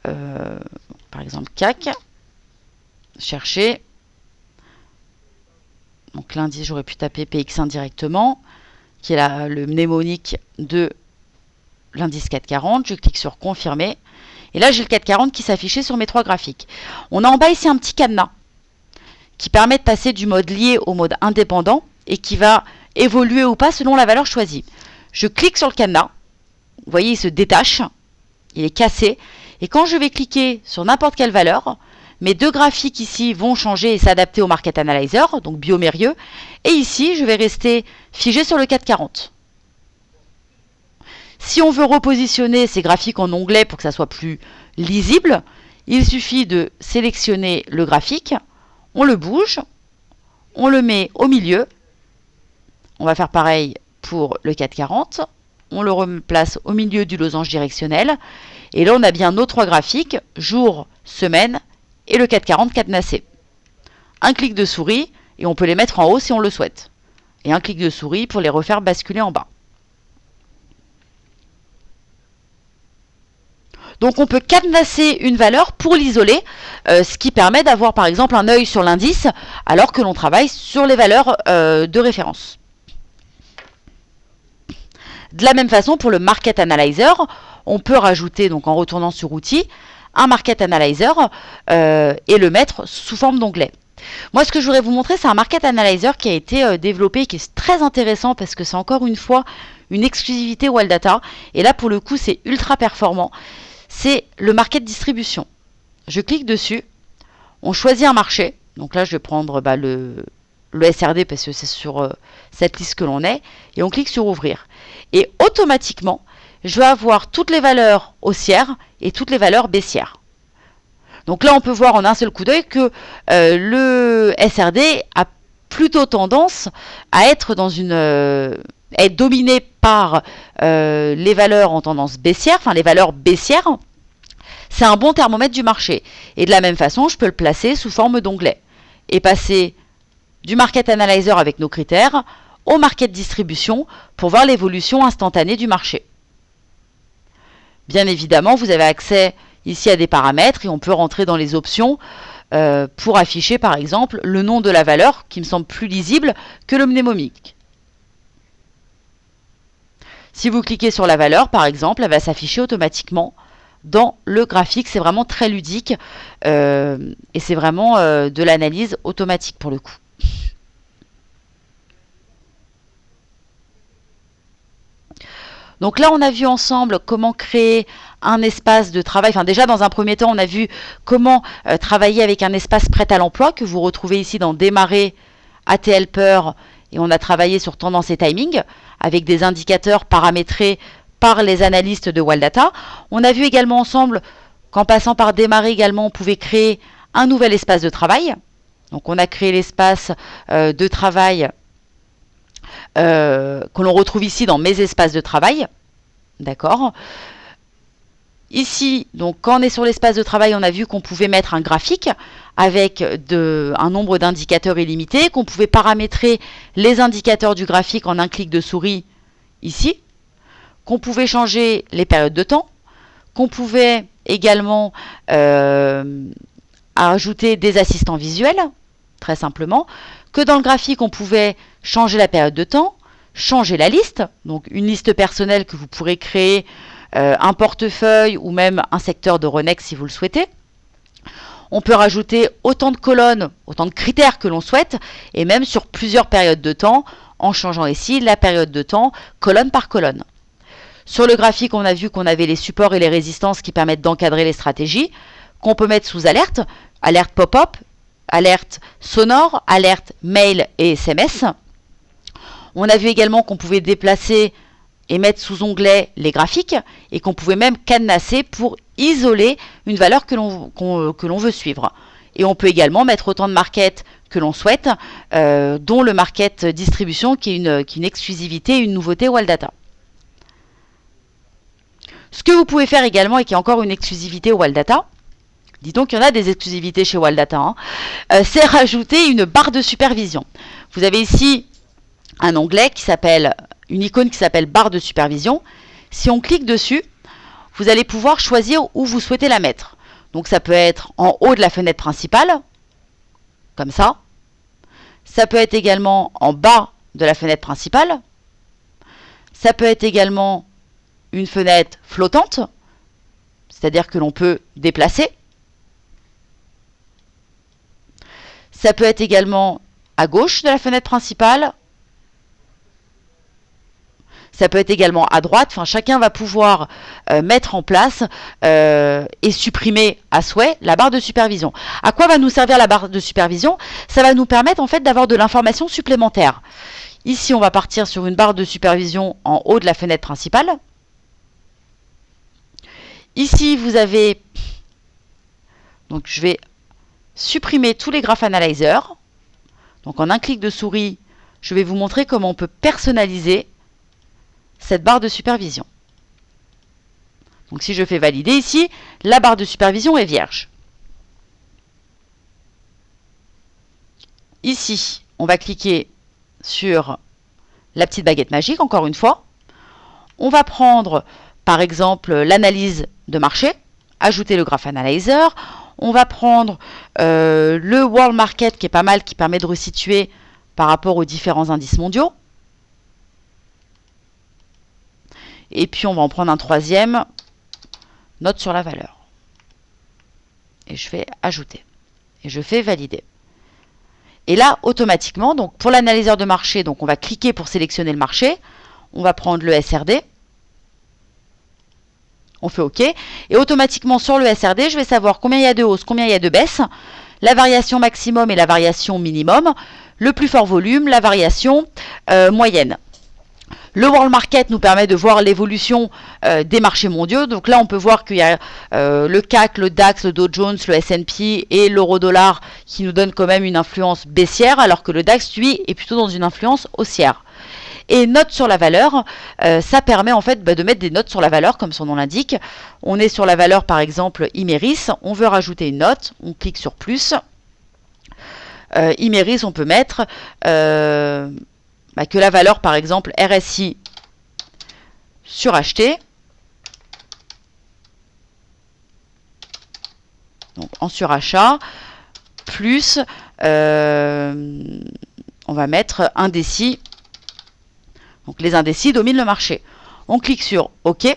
Speaker 1: par exemple CAC, chercher. Donc l'indice, j'aurais pu taper PX1 directement, qui est le mnémonique de l'indice 440. Je clique sur confirmer. Et là, j'ai le 440 qui s'affichait sur mes trois graphiques. On a en bas ici un petit cadenas qui permet de passer du mode lié au mode indépendant et qui va évoluer ou pas selon la valeur choisie. Je clique sur le cadenas, vous voyez, il se détache, il est cassé. Et quand je vais cliquer sur n'importe quelle valeur, mes deux graphiques ici vont changer et s'adapter au Market Analyzer, donc biomérieux. Et ici, je vais rester figé sur le 440. Si on veut repositionner ces graphiques en onglet pour que ça soit plus lisible, il suffit de sélectionner le graphique, on le bouge, on le met au milieu. On va faire pareil pour le 440, on le replace au milieu du losange directionnel, et là on a bien nos trois graphiques, jour, semaine, et le 440 cadenassé. Un clic de souris, et on peut les mettre en haut si on le souhaite. Et un clic de souris pour les refaire basculer en bas. Donc on peut cadenasser une valeur pour l'isoler, ce qui permet d'avoir par exemple un œil sur l'indice, alors que l'on travaille sur les valeurs de référence. De la même façon, pour le Market Analyzer, on peut rajouter, donc en retournant sur Outils, un Market Analyzer et le mettre sous forme d'onglet. Moi, ce que je voudrais vous montrer, c'est un Market Analyzer qui a été développé, qui est très intéressant parce que c'est encore une fois une exclusivité Waldata. Et là, pour le coup, c'est ultra performant. C'est le Market Distribution. Je clique dessus, on choisit un marché. Donc là, je vais prendre le SRD parce que c'est sur cette liste que l'on est. Et on clique sur Ouvrir. Et automatiquement, je vais avoir toutes les valeurs haussières et toutes les valeurs baissières. Donc là, on peut voir en un seul coup d'œil que le SRD a plutôt tendance à être être dominé par les valeurs en tendance baissière, enfin les valeurs baissières. C'est un bon thermomètre du marché. Et de la même façon, je peux le placer sous forme d'onglet et passer du Market Analyzer avec nos critères au Market Distribution pour voir l'évolution instantanée du marché. Bien évidemment, vous avez accès ici à des paramètres et on peut rentrer dans les options pour afficher par exemple le nom de la valeur qui me semble plus lisible que le mnémomique. Si vous cliquez sur la valeur par exemple, elle va s'afficher automatiquement dans le graphique. C'est vraiment très ludique et c'est vraiment de l'analyse automatique pour le coup. Donc là, on a vu ensemble comment créer un espace de travail. Enfin, déjà, dans un premier temps, on a vu comment travailler avec un espace prêt à l'emploi que vous retrouvez ici dans Démarrer, AT Helper. Et on a travaillé sur tendance et timing avec des indicateurs paramétrés par les analystes de Waldata. On a vu également ensemble qu'en passant par Démarrer également, on pouvait créer un nouvel espace de travail. Donc, on a créé l'espace de travail que l'on retrouve ici dans mes espaces de travail. D'accord. Ici, donc, quand on est sur l'espace de travail, on a vu qu'on pouvait mettre un graphique avec un nombre d'indicateurs illimité, qu'on pouvait paramétrer les indicateurs du graphique en un clic de souris ici, qu'on pouvait changer les périodes de temps, qu'on pouvait également ajouter des assistants visuels, très simplement, que dans le graphique, on pouvait changer la période de temps, changer la liste, donc une liste personnelle que vous pourrez créer, un portefeuille ou même un secteur de Renex si vous le souhaitez. On peut rajouter autant de colonnes, autant de critères que l'on souhaite, et même sur plusieurs périodes de temps, en changeant ici la période de temps, colonne par colonne. Sur le graphique, on a vu qu'on avait les supports et les résistances qui permettent d'encadrer les stratégies, qu'on peut mettre sous alerte, alerte pop-up, alerte sonore, alerte mail et SMS. On a vu également qu'on pouvait déplacer et mettre sous onglet les graphiques et qu'on pouvait même cadenasser pour isoler une valeur que l'on veut suivre. Et on peut également mettre autant de market que l'on souhaite, dont le market distribution qui est une exclusivité, une nouveauté Waldata. Ce que vous pouvez faire également et qui est encore une exclusivité Waldata, dis donc qu'il y en a des exclusivités chez Waldata, c'est rajouter une barre de supervision. Vous avez ici un onglet qui s'appelle, une icône qui s'appelle barre de supervision. Si on clique dessus, vous allez pouvoir choisir où vous souhaitez la mettre. Donc ça peut être en haut de la fenêtre principale, comme ça. Ça peut être également en bas de la fenêtre principale. Ça peut être également une fenêtre flottante, c'est-à-dire que l'on peut déplacer. Ça peut être également à gauche de la fenêtre principale. Ça peut être également à droite. Enfin, chacun va pouvoir mettre en place et supprimer à souhait la barre de supervision. À quoi va nous servir la barre de supervision? Ça va nous permettre en fait d'avoir de l'information supplémentaire. Ici, on va partir sur une barre de supervision en haut de la fenêtre principale. Ici, vous avez... Donc, je vais supprimer tous les Graph Analyzer. Donc, en un clic de souris, je vais vous montrer comment on peut personnaliser cette barre de supervision. Donc, si je fais valider ici, la barre de supervision est vierge. Ici, on va cliquer sur la petite baguette magique, encore une fois. On va prendre, par exemple, l'analyse de marché, ajouter le Graph Analyzer. On va prendre le World Market, qui est pas mal, qui permet de resituer par rapport aux différents indices mondiaux. Et puis, on va en prendre un troisième, note sur la valeur. Et je fais ajouter. Et je fais valider. Et là, automatiquement, donc pour l'analyseur de marché, donc on va cliquer pour sélectionner le marché. On va prendre le SRD. On fait OK. Et automatiquement, sur le SRD, je vais savoir combien il y a de hausse, combien il y a de baisse, la variation maximum et la variation minimum, le plus fort volume, la variation moyenne. Le World Market nous permet de voir l'évolution des marchés mondiaux. Donc là, on peut voir qu'il y a le CAC, le DAX, le Dow Jones, le S&P et l'euro-dollar qui nous donnent quand même une influence baissière, alors que le DAX, lui, est plutôt dans une influence haussière. Et notes sur la valeur, ça permet en fait de mettre des notes sur la valeur, comme son nom l'indique. On est sur la valeur, par exemple, Imerys. On veut rajouter une note. On clique sur plus. Imerys, on peut mettre... que la valeur, par exemple, RSI suracheté, donc en surachat, plus, on va mettre indécis, donc les indécis dominent le marché. On clique sur OK.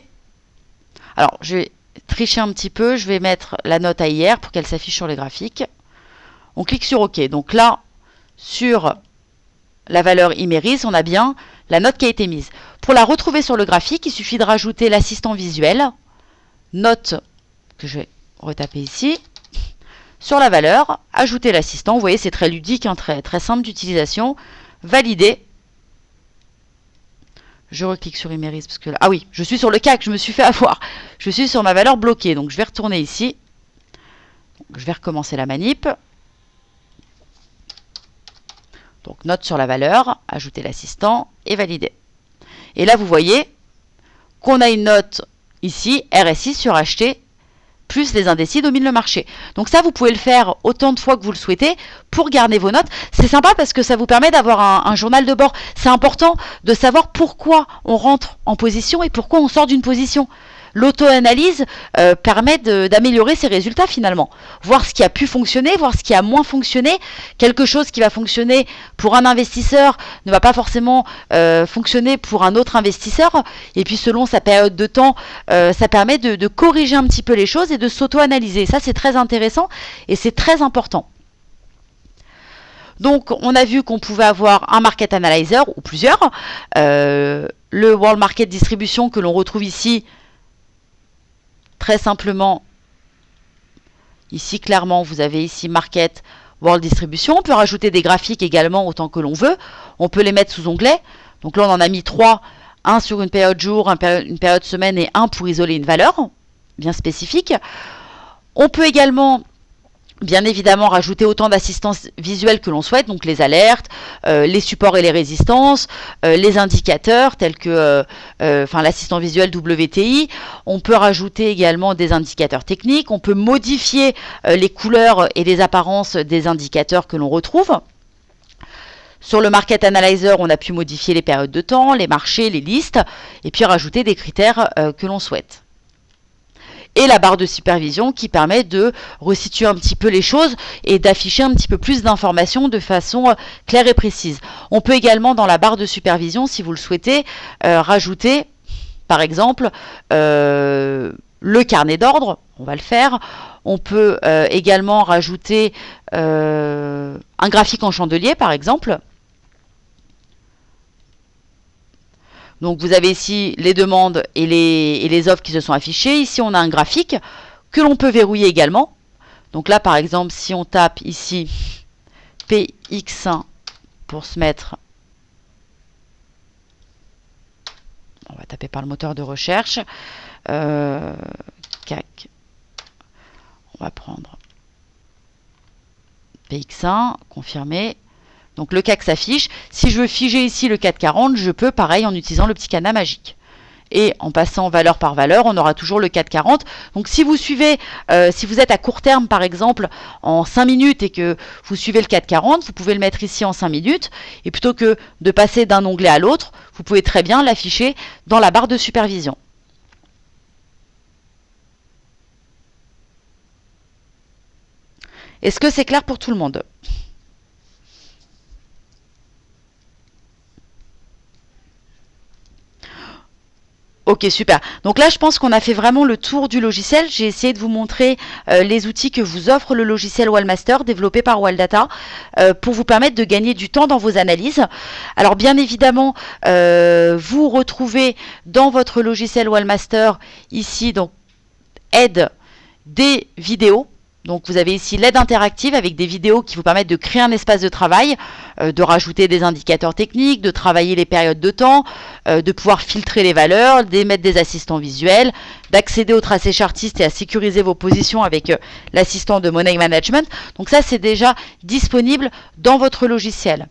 Speaker 1: Alors, je vais tricher un petit peu, je vais mettre la note à hier pour qu'elle s'affiche sur les graphiques. On clique sur OK. Donc là, sur la valeur Imerys, on a bien la note qui a été mise. Pour la retrouver sur le graphique, il suffit de rajouter l'assistant visuel, note, que je vais retaper ici, sur la valeur, ajouter l'assistant. Vous voyez, c'est très ludique, hein, très simple d'utilisation. Valider. Je reclique sur Imerys parce que là, ah oui, je suis sur le CAC, je me suis fait avoir. Je suis sur ma valeur bloquée, donc je vais retourner ici. Donc, je vais recommencer la manip. Donc, note sur la valeur, ajouter l'assistant et valider. Et là, vous voyez qu'on a une note ici, RSI suracheté, plus les indécis dominent le marché. Donc ça, vous pouvez le faire autant de fois que vous le souhaitez pour garder vos notes. C'est sympa parce que ça vous permet d'avoir un journal de bord. C'est important de savoir pourquoi on rentre en position et pourquoi on sort d'une position. L'auto-analyse permet d'améliorer ses résultats finalement. Voir ce qui a pu fonctionner, voir ce qui a moins fonctionné. Quelque chose qui va fonctionner pour un investisseur ne va pas forcément fonctionner pour un autre investisseur. Et puis selon sa période de temps, ça permet de corriger un petit peu les choses et de s'auto-analyser. Ça, c'est très intéressant et c'est très important. Donc, on a vu qu'on pouvait avoir un Market Analyzer ou plusieurs. Le World Market Distribution que l'on retrouve ici, très simplement, ici clairement, vous avez ici Market World Distribution. On peut rajouter des graphiques également autant que l'on veut. On peut les mettre sous onglet. Donc là, on en a mis 3. Un sur une période jour, une période semaine et un pour isoler une valeur bien spécifique. On peut également, bien évidemment, rajouter autant d'assistance visuelle que l'on souhaite, donc les alertes, les supports et les résistances, les indicateurs tels que l'assistant visuel WTI. On peut rajouter également des indicateurs techniques. On peut modifier les couleurs et les apparences des indicateurs que l'on retrouve. Sur le Market Analyzer, on a pu modifier les périodes de temps, les marchés, les listes, et puis rajouter des critères que l'on souhaite. Et la barre de supervision qui permet de resituer un petit peu les choses et d'afficher un petit peu plus d'informations de façon claire et précise. On peut également, dans la barre de supervision, si vous le souhaitez, rajouter, par exemple, le carnet d'ordre. On va le faire. On peut également rajouter un graphique en chandelier, par exemple. Donc vous avez ici les demandes et les offres qui se sont affichées. Ici, on a un graphique que l'on peut verrouiller également. Donc là, par exemple, si on tape ici PX1 pour se mettre... On va taper par le moteur de recherche. CAC. On va prendre PX1, confirmer. Donc le CAC s'affiche. Si je veux figer ici le 440, je peux pareil en utilisant le petit cadenas magique. Et en passant valeur par valeur, on aura toujours le 440. Donc si vous suivez, si vous êtes à court terme par exemple en 5 minutes et que vous suivez le 440, vous pouvez le mettre ici en 5 minutes. Et plutôt que de passer d'un onglet à l'autre, vous pouvez très bien l'afficher dans la barre de supervision. Est-ce que c'est clair pour tout le monde ? Ok, super. Donc là, je pense qu'on a fait vraiment le tour du logiciel. J'ai essayé de vous montrer les outils que vous offre le logiciel Wallmaster développé par Walldata pour vous permettre de gagner du temps dans vos analyses. Alors bien évidemment, vous retrouvez dans votre logiciel Wallmaster ici donc aide des vidéos. Donc vous avez ici l'aide interactive avec des vidéos qui vous permettent de créer un espace de travail, de rajouter des indicateurs techniques, de travailler les périodes de temps, de pouvoir filtrer les valeurs, d'émettre des assistants visuels, d'accéder au tracé chartiste et à sécuriser vos positions avec l'assistant de Money Management. Donc ça, c'est déjà disponible dans votre logiciel.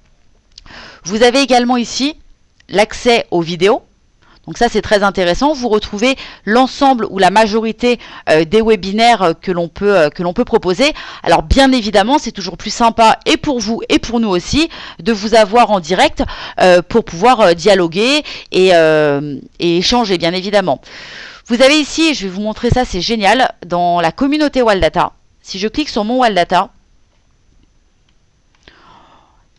Speaker 1: Vous avez également ici l'accès aux vidéos. Donc ça, c'est très intéressant. Vous retrouvez l'ensemble ou la majorité des webinaires que l'on peut proposer. Alors bien évidemment, c'est toujours plus sympa et pour vous et pour nous aussi de vous avoir en direct pour pouvoir dialoguer et échanger, bien évidemment. Vous avez ici, je vais vous montrer ça, c'est génial, dans la communauté Waldata. Si je clique sur mon Waldata,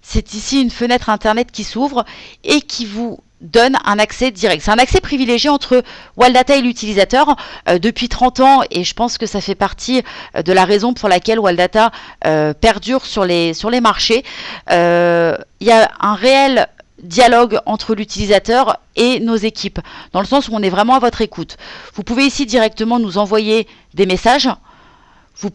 Speaker 1: c'est ici une fenêtre internet qui s'ouvre et qui vous donne un accès direct. C'est un accès privilégié entre Waldata et l'utilisateur depuis 30 ans et je pense que ça fait partie de la raison pour laquelle Waldata perdure sur les marchés. Il y a un réel dialogue entre l'utilisateur et nos équipes, dans le sens où on est vraiment à votre écoute. Vous pouvez ici directement nous envoyer des messages.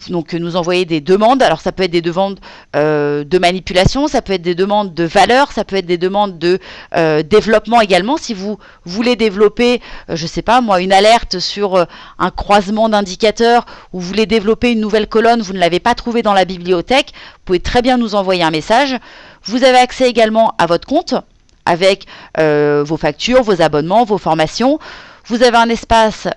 Speaker 1: Donc nous envoyer des demandes, alors ça peut être des demandes de manipulation, ça peut être des demandes de valeur, ça peut être des demandes de développement également. Si vous voulez développer, je sais pas moi, une alerte sur un croisement d'indicateurs ou vous voulez développer une nouvelle colonne, vous ne l'avez pas trouvée dans la bibliothèque, vous pouvez très bien nous envoyer un message. Vous avez accès également à votre compte avec vos factures, vos abonnements, vos formations. Vous avez un espace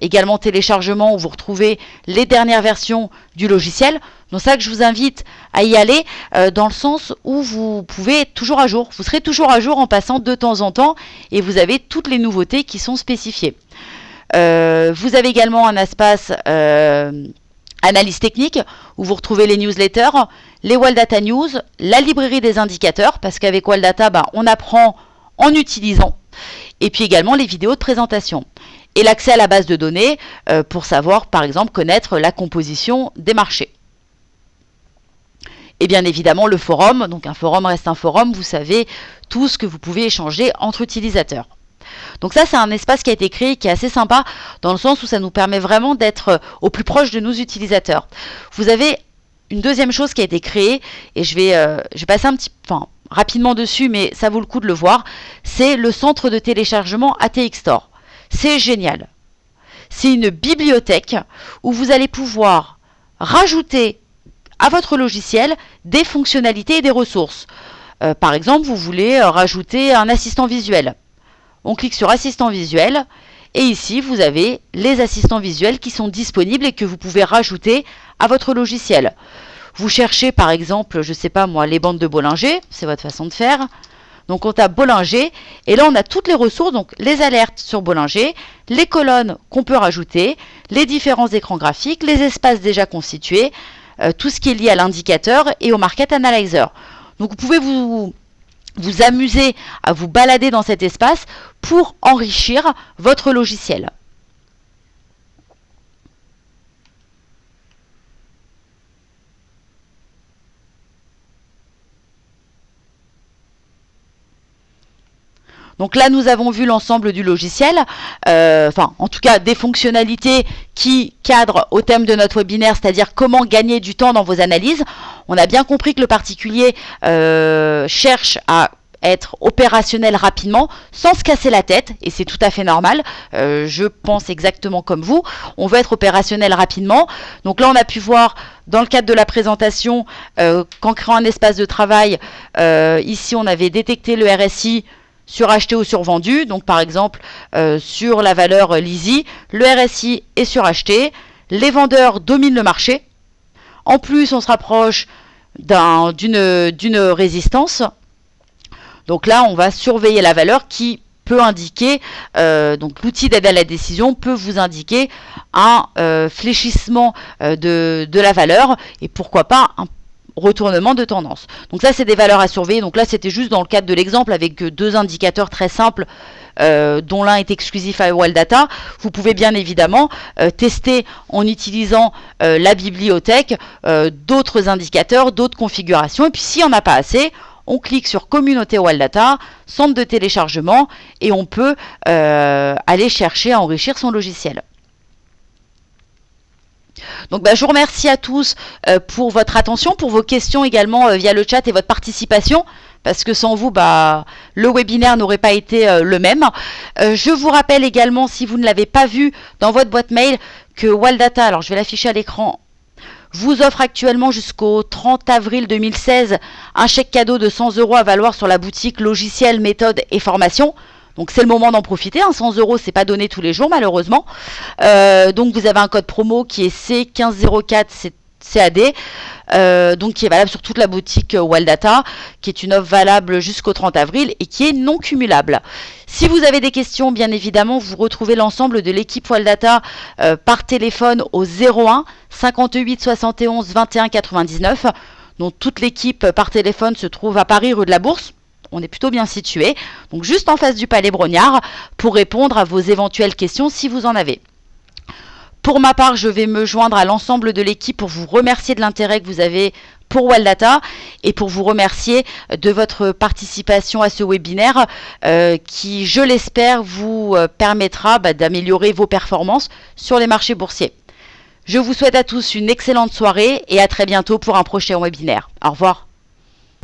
Speaker 1: également téléchargement où vous retrouvez les dernières versions du logiciel. Donc ça que je vous invite à y aller dans le sens où vous pouvez être toujours à jour. Vous serez toujours à jour en passant de temps en temps et vous avez toutes les nouveautés qui sont spécifiées. Vous avez également un espace analyse technique où vous retrouvez les newsletters, les Waldata News, la librairie des indicateurs parce qu'avec Waldata, on apprend en utilisant. Et puis également les vidéos de présentation. Et l'accès à la base de données pour savoir, par exemple, connaître la composition des marchés. Et bien évidemment le forum. Donc un forum reste un forum, vous savez tout ce que vous pouvez échanger entre utilisateurs. Donc ça, c'est un espace qui a été créé, qui est assez sympa, dans le sens où ça nous permet vraiment d'être au plus proche de nos utilisateurs. Vous avez une deuxième chose qui a été créée, et je vais passer rapidement dessus, mais ça vaut le coup de le voir, c'est le centre de téléchargement ATX Store. C'est génial. C'est une bibliothèque où vous allez pouvoir rajouter à votre logiciel des fonctionnalités et des ressources. Par exemple, vous voulez rajouter un assistant visuel. On clique sur assistant visuel et ici, vous avez les assistants visuels qui sont disponibles et que vous pouvez rajouter à votre logiciel. Vous cherchez par exemple, je ne sais pas moi, les bandes de Bollinger, c'est votre façon de faire. Donc on tape Bollinger et là on a toutes les ressources, donc les alertes sur Bollinger, les colonnes qu'on peut rajouter, les différents écrans graphiques, les espaces déjà constitués, tout ce qui est lié à l'indicateur et au Market Analyzer. Donc vous pouvez vous amuser à vous balader dans cet espace pour enrichir votre logiciel. Donc là, nous avons vu l'ensemble du logiciel, en tout cas des fonctionnalités qui cadrent au thème de notre webinaire, c'est-à-dire comment gagner du temps dans vos analyses. On a bien compris que le particulier cherche à être opérationnel rapidement, sans se casser la tête, et c'est tout à fait normal, je pense exactement comme vous, on veut être opérationnel rapidement. Donc là on a pu voir dans le cadre de la présentation qu'en créant un espace de travail, ici on avait détecté le RSI suracheté ou survendu, donc par exemple sur la valeur Lizzy, le RSI est suracheté, les vendeurs dominent le marché, en plus on se rapproche d'une résistance. Donc là, on va surveiller la valeur qui peut indiquer, donc l'outil d'aide à la décision peut vous indiquer un fléchissement de la valeur et pourquoi pas un retournement de tendance. Donc ça, c'est des valeurs à surveiller. Donc là, c'était juste dans le cadre de l'exemple avec deux indicateurs très simples dont l'un est exclusif à Waldata. Vous pouvez bien évidemment tester en utilisant la bibliothèque d'autres indicateurs, d'autres configurations. Et puis s'il n'y en a pas assez, on clique sur Communauté Waldata, centre de téléchargement, et on peut aller chercher à enrichir son logiciel. Donc je vous remercie à tous pour votre attention, pour vos questions également via le chat et votre participation, parce que sans vous, le webinaire n'aurait pas été le même. Je vous rappelle également, si vous ne l'avez pas vu dans votre boîte mail, que Waldata, alors je vais l'afficher à l'écran, vous offre actuellement jusqu'au 30 avril 2016 un chèque cadeau de 100 € à valoir sur la boutique logiciels, méthodes et formation. Donc c'est le moment d'en profiter, 100 €, c'est pas donné tous les jours malheureusement. Donc vous avez un code promo qui est C1504 CAD, donc qui est valable sur toute la boutique Waldata, qui est une offre valable jusqu'au 30 avril et qui est non cumulable. Si vous avez des questions, bien évidemment, vous retrouvez l'ensemble de l'équipe Waldata par téléphone au 01 58 71 21 99. Donc toute l'équipe par téléphone se trouve à Paris, rue de la Bourse. On est plutôt bien situé, donc juste en face du Palais Brognard, pour répondre à vos éventuelles questions si vous en avez. Pour ma part, je vais me joindre à l'ensemble de l'équipe pour vous remercier de l'intérêt que vous avez pour Waldata et pour vous remercier de votre participation à ce webinaire qui, je l'espère, vous permettra d'améliorer vos performances sur les marchés boursiers. Je vous souhaite à tous une excellente soirée et à très bientôt pour un prochain webinaire. Au revoir.